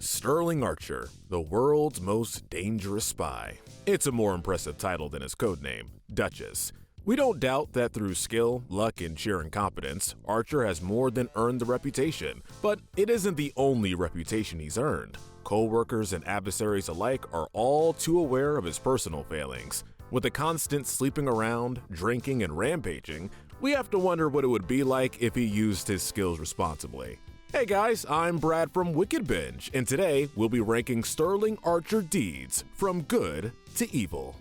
Sterling Archer, the world's most dangerous spy. It's a more impressive title than his codename, Duchess. We don't doubt that through skill, luck, and sheer incompetence, Archer has more than earned the reputation, but it isn't the only reputation he's earned. Co-workers and adversaries alike are all too aware of his personal failings. With the constant sleeping around, drinking, and rampaging, we have to wonder what it would be like if he used his skills responsibly. Hey guys, I'm Brad from Wicked Binge, and today we'll be ranking Sterling Archer deeds from good to evil.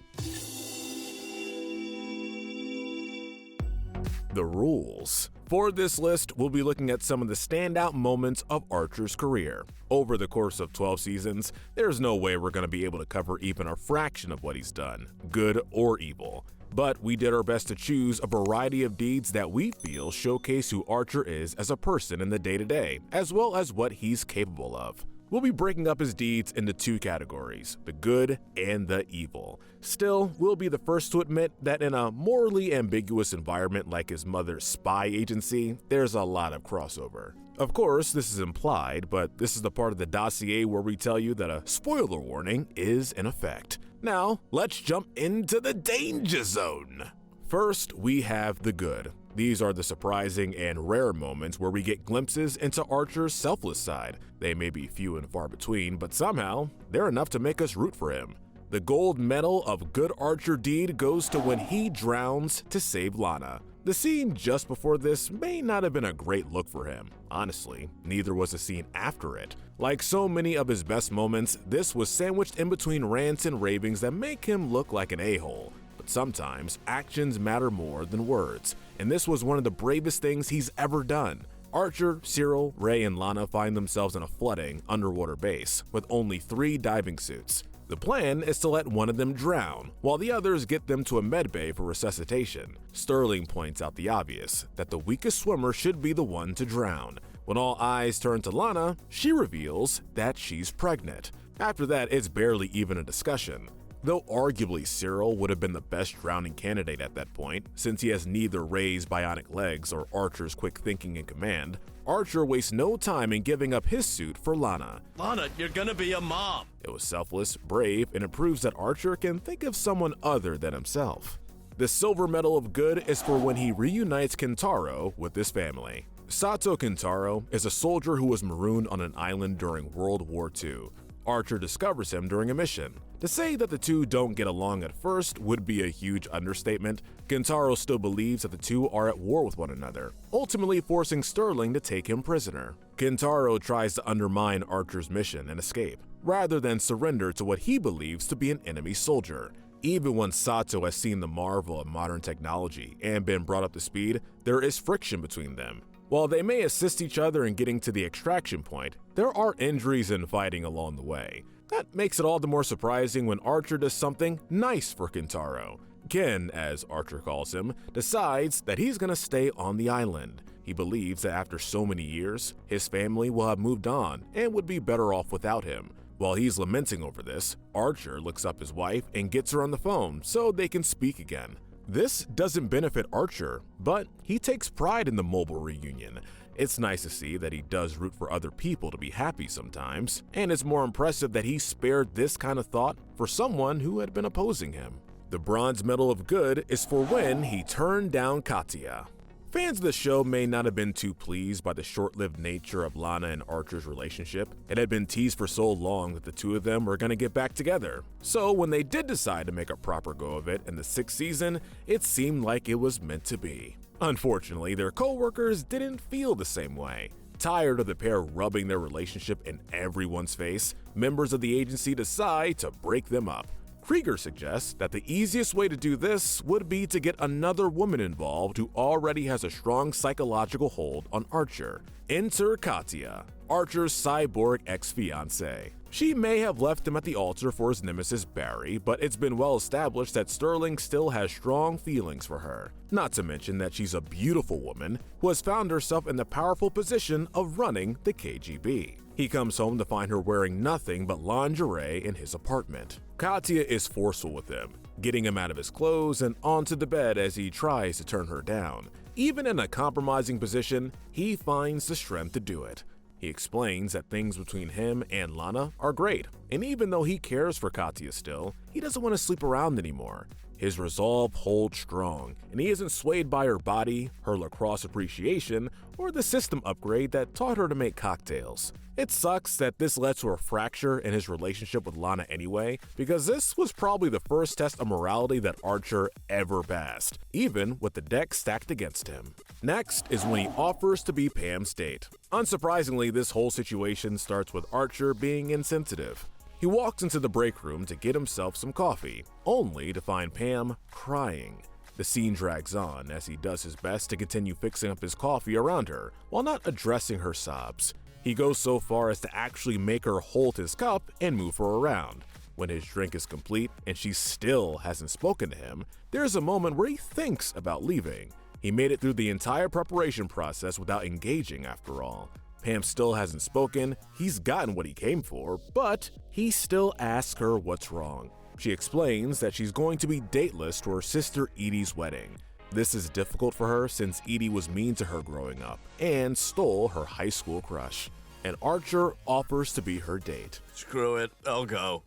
The rules. For this list, we'll be looking at some of the standout moments of Archer's career. Over the course of 12 seasons, there's no way we're going to be able to cover even a fraction of what he's done, good or evil. But we did our best to choose a variety of deeds that we feel showcase who Archer is as a person in the day-to-day, as well as what he's capable of. We'll be breaking up his deeds into two categories, the good and the evil. Still, we'll be the first to admit that in a morally ambiguous environment like his mother's spy agency, there's a lot of crossover. Of course, this is implied, but this is the part of the dossier where we tell you that a spoiler warning is in effect. Now, let's jump into the danger zone. First, we have the good. These are the surprising and rare moments where we get glimpses into Archer's selfless side. They may be few and far between, but somehow, they're enough to make us root for him. The gold medal of good Archer deed goes to when he drowns to save Lana. The scene just before this may not have been a great look for him. Honestly, neither was the scene after it. Like so many of his best moments, this was sandwiched in between rants and ravings that make him look like an a-hole. But sometimes, actions matter more than words, and this was one of the bravest things he's ever done. Archer, Cyril, Ray, and Lana find themselves in a flooding, underwater base, with only 3 diving suits. The plan is to let one of them drown, while the others get them to a medbay for resuscitation. Sterling points out the obvious, that the weakest swimmer should be the one to drown. When all eyes turn to Lana, she reveals that she's pregnant. After that, it's barely even a discussion. Though arguably Cyril would have been the best drowning candidate at that point, since he has neither Ray's bionic legs or Archer's quick thinking and command, Archer wastes no time in giving up his suit for Lana. Lana, you're gonna be a mom! It was selfless, brave, and it proves that Archer can think of someone other than himself. The silver medal of good is for when he reunites Kintaro with his family. Sato Kintaro is a soldier who was marooned on an island during World War II. Archer discovers him during a mission. To say that the two don't get along at first would be a huge understatement. Kintaro still believes that the two are at war with one another, ultimately forcing Sterling to take him prisoner. Kintaro tries to undermine Archer's mission and escape, rather than surrender to what he believes to be an enemy soldier. Even when Sato has seen the marvel of modern technology and been brought up to speed, there is friction between them. While they may assist each other in getting to the extraction point, there are injuries and fighting along the way. That makes it all the more surprising when Archer does something nice for Kintaro. Ken, as Archer calls him, decides that he's gonna stay on the island. He believes that after so many years, his family will have moved on and would be better off without him. While he's lamenting over this, Archer looks up his wife and gets her on the phone so they can speak again. This doesn't benefit Archer, but he takes pride in the mobile reunion. It's nice to see that he does root for other people to be happy sometimes, and it's more impressive that he spared this kind of thought for someone who had been opposing him. The bronze medal of good is for when he turned down Katya. Fans of the show may not have been too pleased by the short-lived nature of Lana and Archer's relationship. It had been teased for so long that the two of them were going to get back together. So when they did decide to make a proper go of it in the 6th season, it seemed like it was meant to be. Unfortunately, their co-workers didn't feel the same way. Tired of the pair rubbing their relationship in everyone's face, members of the agency decide to break them up. Krieger suggests that the easiest way to do this would be to get another woman involved who already has a strong psychological hold on Archer. Enter Katya, Archer's cyborg ex-fiancée. She may have left him at the altar for his nemesis Barry, but it's been well established that Sterling still has strong feelings for her. Not to mention that she's a beautiful woman who has found herself in the powerful position of running the KGB. He comes home to find her wearing nothing but lingerie in his apartment. Katya is forceful with him, getting him out of his clothes and onto the bed as he tries to turn her down. Even in a compromising position, he finds the strength to do it. He explains that things between him and Lana are great, and even though he cares for Katya still, he doesn't want to sleep around anymore. His resolve holds strong, and he isn't swayed by her body, her lacrosse appreciation, or the system upgrade that taught her to make cocktails. It sucks that this led to a fracture in his relationship with Lana anyway, because this was probably the first test of morality that Archer ever passed, even with the deck stacked against him. Next is when he offers to be Pam's date. Unsurprisingly, this whole situation starts with Archer being insensitive. He walks into the break room to get himself some coffee, only to find Pam crying. The scene drags on as he does his best to continue fixing up his coffee around her, while not addressing her sobs. He goes so far as to actually make her hold his cup and move her around. When his drink is complete and she still hasn't spoken to him, there's a moment where he thinks about leaving. He made it through the entire preparation process without engaging after all. Pam still hasn't spoken, he's gotten what he came for, but he still asks her what's wrong. She explains that she's going to be dateless to her sister Edie's wedding. This is difficult for her since Edie was mean to her growing up and stole her high school crush. And Archer offers to be her date. Screw it, I'll go.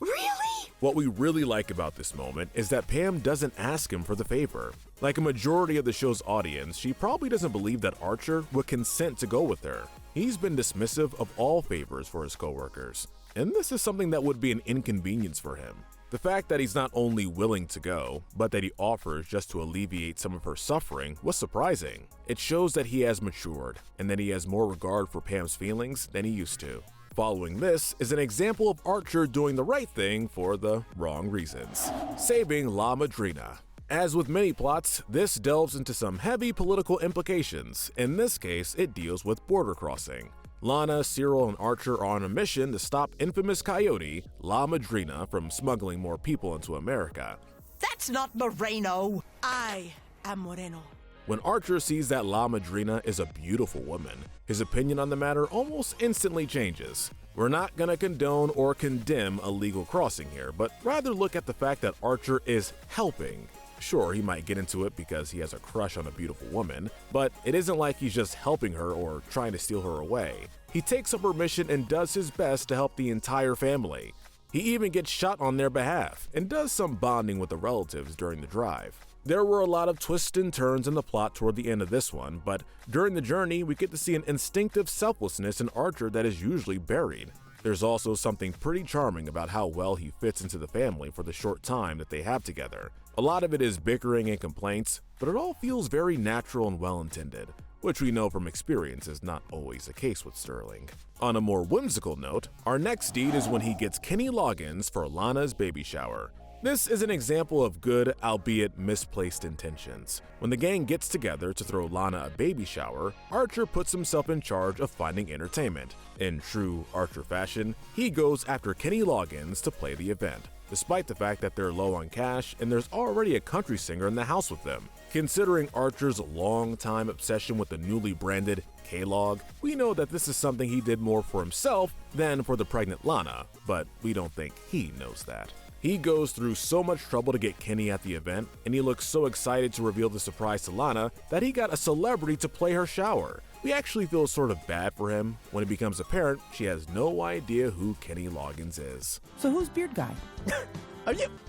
Really? What we really like about this moment is that Pam doesn't ask him for the favor. Like a majority of the show's audience, she probably doesn't believe that Archer would consent to go with her. He's been dismissive of all favors for his coworkers, and this is something that would be an inconvenience for him. The fact that he's not only willing to go, but that he offers just to alleviate some of her suffering was surprising. It shows that he has matured, and that he has more regard for Pam's feelings than he used to. Following this is an example of Archer doing the right thing for the wrong reasons, saving La Madrina. As with many plots, this delves into some heavy political implications. In this case, it deals with border crossing. Lana, Cyril, and Archer are on a mission to stop infamous coyote, La Madrina, from smuggling more people into America. That's not Moreno. I am Moreno. When Archer sees that La Madrina is a beautiful woman, his opinion on the matter almost instantly changes. We're not gonna condone or condemn illegal crossing here, but rather look at the fact that Archer is helping. Sure, he might get into it because he has a crush on a beautiful woman, but it isn't like he's just helping her or trying to steal her away. He takes up her mission and does his best to help the entire family. He even gets shot on their behalf and does some bonding with the relatives during the drive. There were a lot of twists and turns in the plot toward the end of this one, but during the journey we get to see an instinctive selflessness in Archer that is usually buried. There's also something pretty charming about how well he fits into the family for the short time that they have together. A lot of it is bickering and complaints, but it all feels very natural and well-intended, which we know from experience is not always the case with Sterling. On a more whimsical note, our next deed is when he gets Kenny Loggins for Lana's baby shower. This is an example of good, albeit misplaced intentions. When the gang gets together to throw Lana a baby shower, Archer puts himself in charge of finding entertainment. In true Archer fashion, he goes after Kenny Loggins to play the event, despite the fact that they're low on cash and there's already a country singer in the house with them. Considering Archer's long-time obsession with the newly branded K-Log, we know that this is something he did more for himself than for the pregnant Lana, but we don't think he knows that. He goes through so much trouble to get Kenny at the event, and he looks so excited to reveal the surprise to Lana that he got a celebrity to play her shower. We actually feel sort of bad for him when it becomes apparent she has no idea who Kenny Loggins is. So who's Beard Guy?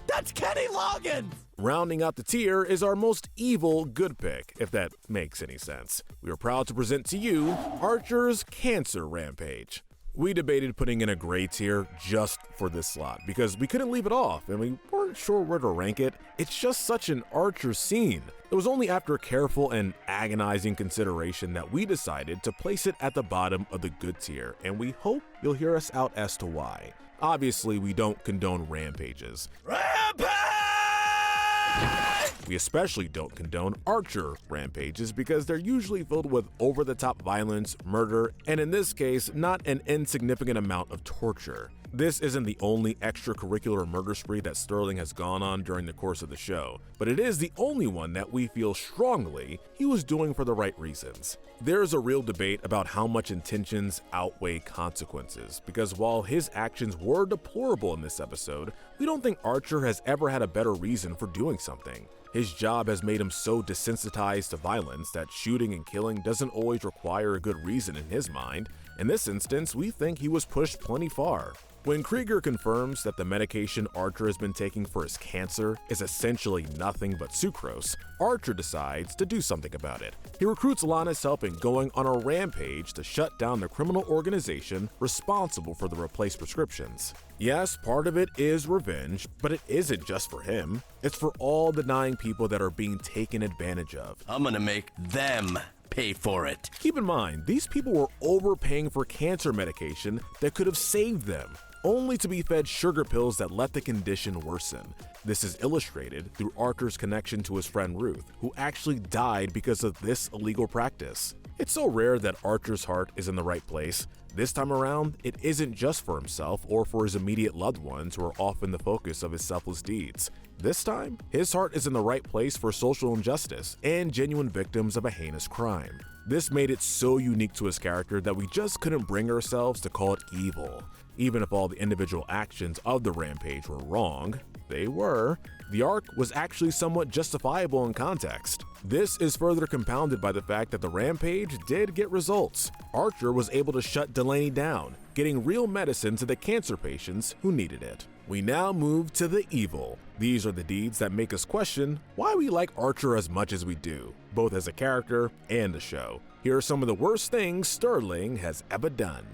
That's Kenny Loggins! Rounding out the tier is our most evil good pick, if that makes any sense. We are proud to present to you Archer's Cancer Rampage. We debated putting in a gray tier just for this slot because we couldn't leave it off and we weren't sure where to rank it. It's just such an Archer scene. It was only after careful and agonizing consideration that we decided to place it at the bottom of the good tier, and we hope you'll hear us out as to why. Obviously, we don't condone rampages. Rampage! We especially don't condone Archer rampages because they're usually filled with over-the-top violence, murder, and in this case, not an insignificant amount of torture. This isn't the only extracurricular murder spree that Sterling has gone on during the course of the show, but it is the only one that we feel strongly he was doing for the right reasons. There's a real debate about how much intentions outweigh consequences, because while his actions were deplorable in this episode, we don't think Archer has ever had a better reason for doing something. His job has made him so desensitized to violence that shooting and killing doesn't always require a good reason in his mind. In this instance, we think he was pushed plenty far. When Krieger confirms that the medication Archer has been taking for his cancer is essentially nothing but sucrose, Archer decides to do something about it. He recruits Lana's help in going on a rampage to shut down the criminal organization responsible for the replaced prescriptions. Yes, part of it is revenge, but it isn't just for him. It's for all the dying people that are being taken advantage of. I'm gonna make them pay for it. Keep in mind, these people were overpaying for cancer medication that could have saved them, only to be fed sugar pills that let the condition worsen. This is illustrated through Archer's connection to his friend Ruth, who actually died because of this illegal practice. It's so rare that Archer's heart is in the right place. This time around, it isn't just for himself or for his immediate loved ones who are often the focus of his selfless deeds. This time, his heart is in the right place for social injustice and genuine victims of a heinous crime. This made it so unique to his character that we just couldn't bring ourselves to call it evil. Even if all the individual actions of the rampage were wrong, they were, the arc was actually somewhat justifiable in context. This is further compounded by the fact that the rampage did get results. Archer was able to shut Delaney down, getting real medicine to the cancer patients who needed it. We now move to the evil. These are the deeds that make us question why we like Archer as much as we do, both as a character and the show. Here are some of the worst things Sterling has ever done.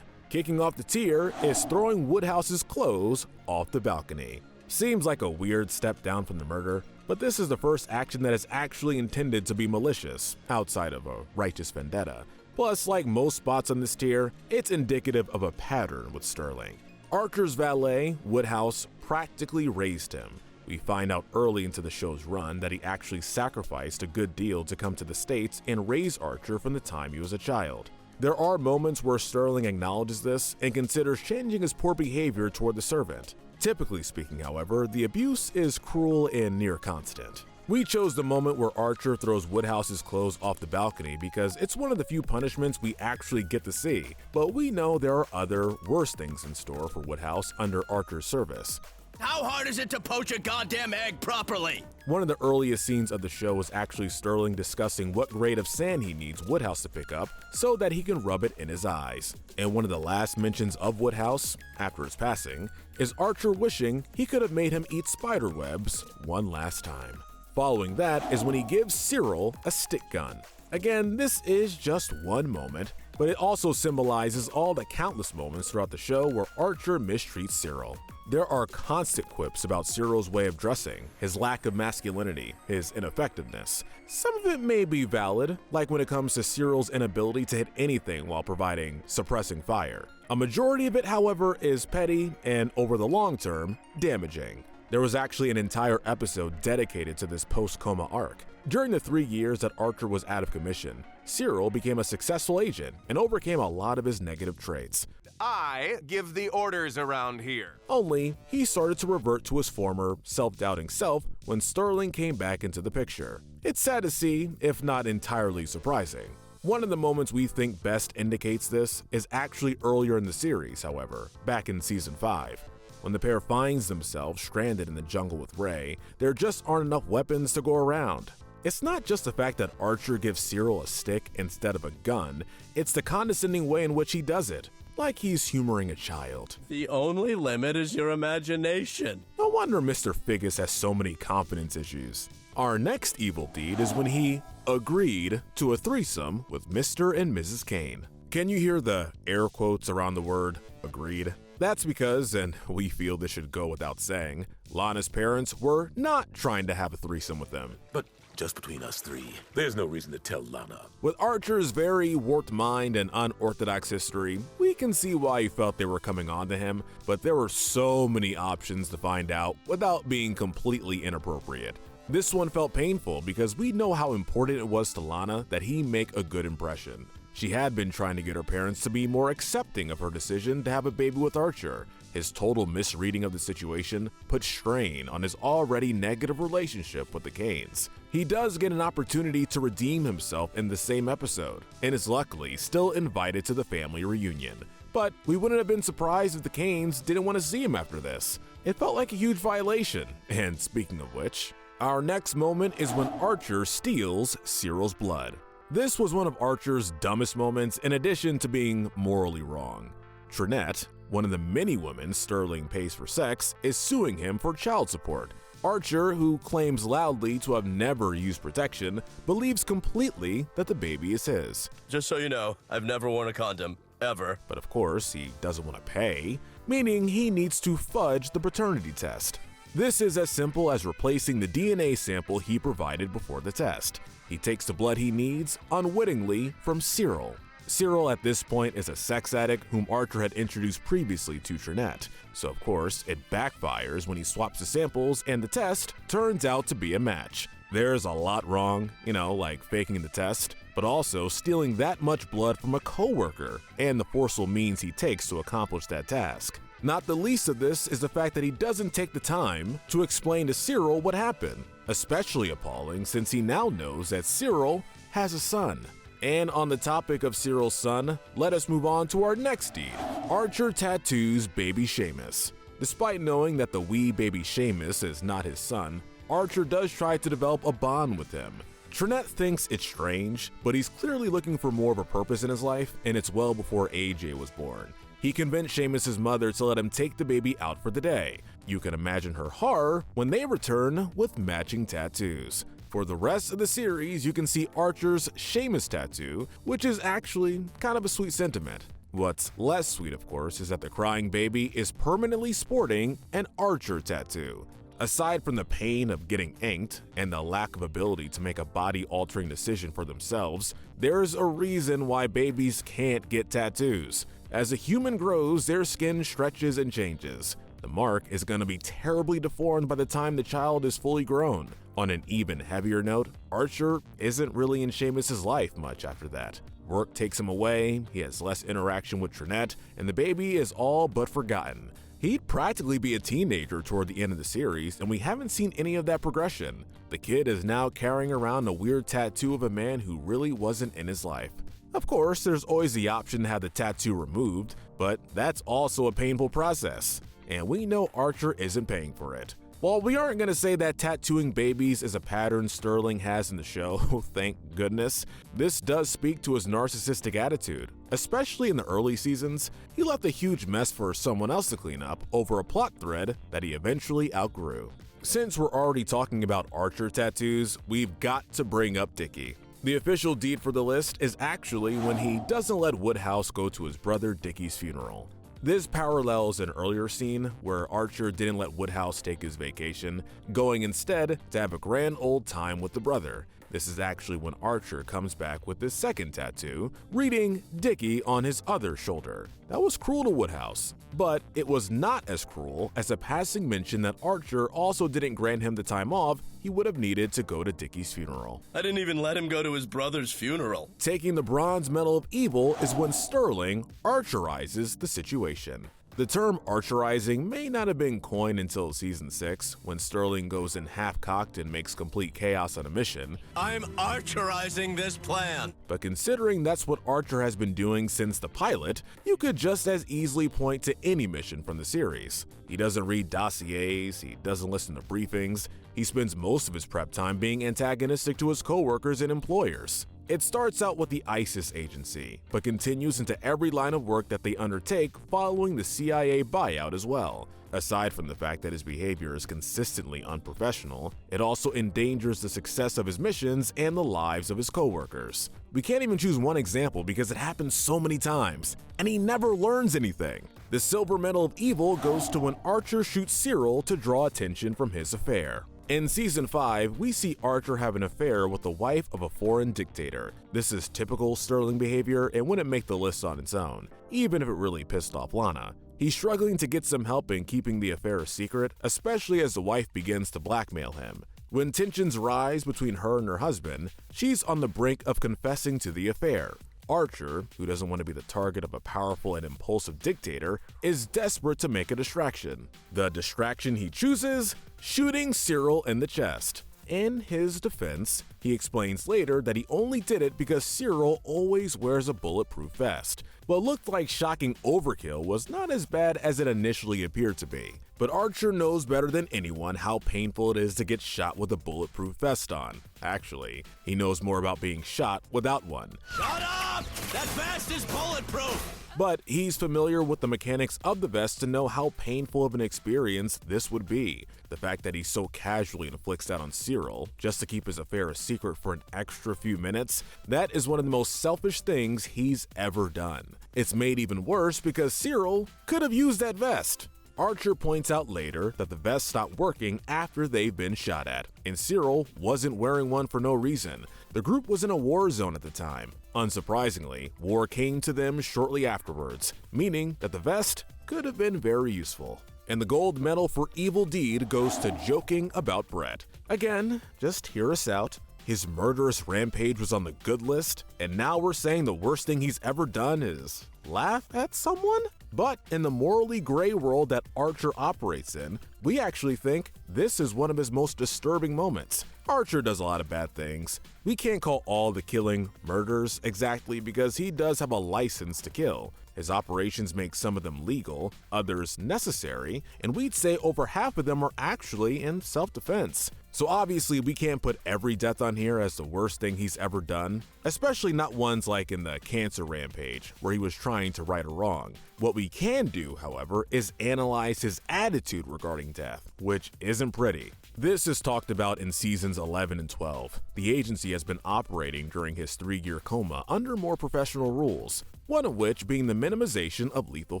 Kicking off the tier is throwing Woodhouse's clothes off the balcony. Seems like a weird step down from the murder, but this is the first action that is actually intended to be malicious, outside of a righteous vendetta. Plus, like most spots on this tier, it's indicative of a pattern with Sterling. Archer's valet, Woodhouse, practically raised him. We find out early into the show's run that he actually sacrificed a good deal to come to the States and raise Archer from the time he was a child. There are moments where Sterling acknowledges this and considers changing his poor behavior toward the servant. Typically speaking, however, the abuse is cruel and near constant. We chose the moment where Archer throws Woodhouse's clothes off the balcony because it's one of the few punishments we actually get to see, but we know there are other, worse things in store for Woodhouse under Archer's service. How hard is it to poach a goddamn egg properly? One of the earliest scenes of the show was actually Sterling discussing what grade of sand he needs Woodhouse to pick up so that he can rub it in his eyes. And one of the last mentions of Woodhouse, after his passing, is Archer wishing he could have made him eat spider webs one last time. Following that is when he gives Cyril a stick gun. Again, this is just one moment, but it also symbolizes all the countless moments throughout the show where Archer mistreats Cyril. There are constant quips about Cyril's way of dressing, his lack of masculinity, his ineffectiveness. Some of it may be valid, like when it comes to Cyril's inability to hit anything while providing suppressing fire. A majority of it, however, is petty and, over the long term, damaging. There was actually an entire episode dedicated to this post-coma arc. During the 3 years that Archer was out of commission, Cyril became a successful agent and overcame a lot of his negative traits. I give the orders around here. Only, he started to revert to his former, self-doubting self when Sterling came back into the picture. It's sad to see, if not entirely surprising. One of the moments we think best indicates this is actually earlier in the series, however, back in Season 5. When the pair finds themselves stranded in the jungle with Ray, there just aren't enough weapons to go around. It's not just the fact that Archer gives Cyril a stick instead of a gun, it's the condescending way in which he does it, like he's humoring a child. The only limit is your imagination. No wonder Mr. Figgis has so many confidence issues. Our next evil deed is when he agreed to a threesome with Mr. and Mrs. Kane. Can you hear the air quotes around the word agreed? That's because, and we feel this should go without saying, Lana's parents were not trying to have a threesome with them. But just between us three, there's no reason to tell Lana. With Archer's very warped mind and unorthodox history, we can see why he felt they were coming on to him, but there were so many options to find out without being completely inappropriate. This one felt painful because we know how important it was to Lana that he make a good impression. She had been trying to get her parents to be more accepting of her decision to have a baby with Archer. His total misreading of the situation put strain on his already negative relationship with the Kanes. He does get an opportunity to redeem himself in the same episode, and is luckily still invited to the family reunion. But we wouldn't have been surprised if the Kanes didn't want to see him after this. It felt like a huge violation. And speaking of which, our next moment is when Archer steals Cyril's blood. This was one of Archer's dumbest moments in addition to being morally wrong. Trinette, one of the many women Sterling pays for sex, is suing him for child support. Archer, who claims loudly to have never used protection, believes completely that the baby is his. Just so you know, I've never worn a condom. Ever. But of course, he doesn't want to pay, meaning he needs to fudge the paternity test. This is as simple as replacing the DNA sample he provided before the test. He takes the blood he needs, unwittingly, from Cyril. Cyril at this point is a sex addict whom Archer had introduced previously to Trinette, so of course it backfires when he swaps the samples and the test turns out to be a match. There's a lot wrong, like faking the test, but also stealing that much blood from a coworker and the forceful means he takes to accomplish that task. Not the least of this is the fact that he doesn't take the time to explain to Cyril what happened, especially appalling since he now knows that Cyril has a son. And on the topic of Cyril's son, let us move on to our next deed. Archer tattoos baby Seamus. Despite knowing that the wee baby Seamus is not his son, Archer does try to develop a bond with him. Trinette thinks it's strange, but he's clearly looking for more of a purpose in his life, and it's well before AJ was born. He convinced Seamus' mother to let him take the baby out for the day. You can imagine her horror when they return with matching tattoos. For the rest of the series, you can see Archer's Seamus tattoo, which is actually kind of a sweet sentiment. What's less sweet, of course, is that the crying baby is permanently sporting an Archer tattoo. Aside from the pain of getting inked and the lack of ability to make a body-altering decision for themselves, there's a reason why babies can't get tattoos. As a human grows, their skin stretches and changes. The mark is going to be terribly deformed by the time the child is fully grown. On an even heavier note, Archer isn't really in Seamus' life much after that. Work takes him away, he has less interaction with Trinette, and the baby is all but forgotten. He'd practically be a teenager toward the end of the series, and we haven't seen any of that progression. The kid is now carrying around a weird tattoo of a man who really wasn't in his life. Of course, there's always the option to have the tattoo removed, but that's also a painful process, and we know Archer isn't paying for it. While we aren't going to say that tattooing babies is a pattern Sterling has in the show, thank goodness, this does speak to his narcissistic attitude. Especially in the early seasons, he left a huge mess for someone else to clean up over a plot thread that he eventually outgrew. Since we're already talking about Archer tattoos, we've got to bring up Dickie. The official deed for the list is actually when he doesn't let Woodhouse go to his brother Dickie's funeral. This parallels an earlier scene where Archer didn't let Woodhouse take his vacation, going instead to have a grand old time with the brother. This is actually when Archer comes back with his second tattoo, reading Dickie on his other shoulder. That was cruel to Woodhouse, but it was not as cruel as a passing mention that Archer also didn't grant him the time off he would have needed to go to Dickie's funeral. I didn't even let him go to his brother's funeral. Taking the bronze medal of evil is when Sterling archerizes the situation. The term Archerizing may not have been coined until season 6, when Sterling goes in half-cocked and makes complete chaos on a mission. I'm Archerizing this plan. But considering that's what Archer has been doing since the pilot, you could just as easily point to any mission from the series. He doesn't read dossiers, he doesn't listen to briefings, he spends most of his prep time being antagonistic to his coworkers and employers. It starts out with the ISIS agency, but continues into every line of work that they undertake following the CIA buyout as well. Aside from the fact that his behavior is consistently unprofessional, it also endangers the success of his missions and the lives of his coworkers. We can't even choose one example because it happens so many times, and he never learns anything. The silver medal of evil goes to when Archer shoots Cyril to draw attention from his affair. In Season 5, we see Archer have an affair with the wife of a foreign dictator. This is typical Sterling behavior and wouldn't make the list on its own, even if it really pissed off Lana. He's struggling to get some help in keeping the affair a secret, especially as the wife begins to blackmail him. When tensions rise between her and her husband, she's on the brink of confessing to the affair. Archer, who doesn't want to be the target of a powerful and impulsive dictator, is desperate to make a distraction. The distraction he chooses? Shooting Cyril in the chest. In his defense, he explains later that he only did it because Cyril always wears a bulletproof vest. What looked like shocking overkill was not as bad as it initially appeared to be. But Archer knows better than anyone how painful it is to get shot with a bulletproof vest on. Actually, he knows more about being shot without one. Shut up! That vest is bulletproof! But he's familiar with the mechanics of the vest to know how painful of an experience this would be. The fact that he so casually inflicts that on Cyril, just to keep his affair a secret for an extra few minutes, that is one of the most selfish things he's ever done. It's made even worse because Cyril could have used that vest. Archer points out later that the vest stopped working after they've been shot at, and Cyril wasn't wearing one for no reason. The group was in a war zone at the time. Unsurprisingly, war came to them shortly afterwards, meaning that the vest could have been very useful. And the gold medal for evil deed goes to joking about Brett. Again, just hear us out. His murderous rampage was on the good list, and now we're saying the worst thing he's ever done is laugh at someone? But in the morally gray world that Archer operates in, we actually think this is one of his most disturbing moments. Archer does a lot of bad things. We can't call all the killing murders exactly because he does have a license to kill. His operations make some of them legal, others necessary, and we'd say over half of them are actually in self-defense. So obviously we can't put every death on here as the worst thing he's ever done, especially not ones like in the cancer rampage, where he was trying to right a wrong. What we can do, however, is analyze his attitude regarding death, which isn't pretty. This is talked about in seasons 11 and 12. The agency has been operating during his 3-year coma under more professional rules, one of which being the minimization of lethal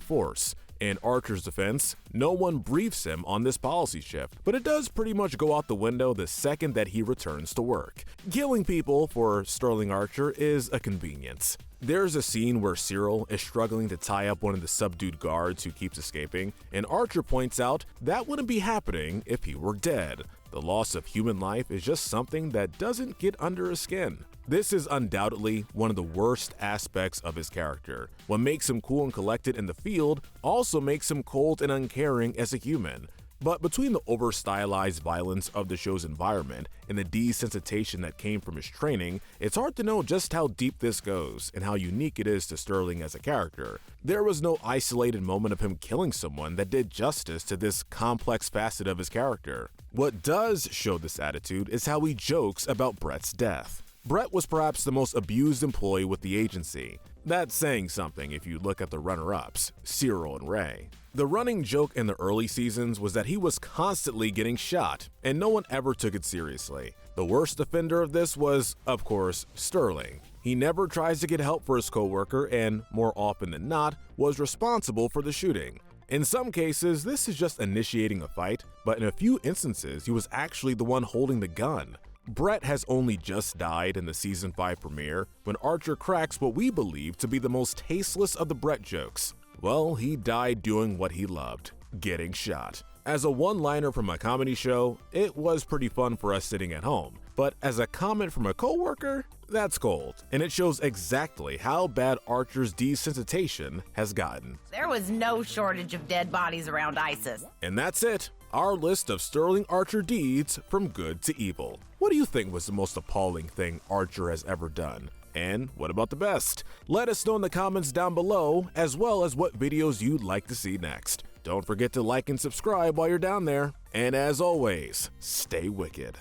force. In Archer's defense, no one briefs him on this policy shift, but it does pretty much go out the window the second that he returns to work. Killing people for Sterling Archer is a convenience. There's a scene where Cyril is struggling to tie up one of the subdued guards who keeps escaping, and Archer points out that wouldn't be happening if he were dead. The loss of human life is just something that doesn't get under his skin. This is undoubtedly one of the worst aspects of his character. What makes him cool and collected in the field also makes him cold and uncaring as a human. But between the over-stylized violence of the show's environment and the desensitization that came from his training, it's hard to know just how deep this goes and how unique it is to Sterling as a character. There was no isolated moment of him killing someone that did justice to this complex facet of his character. What does show this attitude is how he jokes about Brett's death. Brett was perhaps the most abused employee with the agency. That's saying something if you look at the runner-ups, Cyril and Ray. The running joke in the early seasons was that he was constantly getting shot, and no one ever took it seriously. The worst offender of this was, of course, Sterling. He never tries to get help for his coworker and, more often than not, was responsible for the shooting. In some cases, this is just initiating a fight, but in a few instances, he was actually the one holding the gun. Brett has only just died in the season 5 premiere when Archer cracks what we believe to be the most tasteless of the Brett jokes. Well, he died doing what he loved, getting shot. As a one-liner from a comedy show, it was pretty fun for us sitting at home, but as a comment from a coworker, that's gold, and it shows exactly how bad Archer's desensitization has gotten. There was no shortage of dead bodies around ISIS. And that's it, our list of Sterling Archer deeds from good to evil. What do you think was the most appalling thing Archer has ever done? And what about the best? Let us know in the comments down below, as well as what videos you'd like to see next. Don't forget to like and subscribe while you're down there. And as always, stay wicked.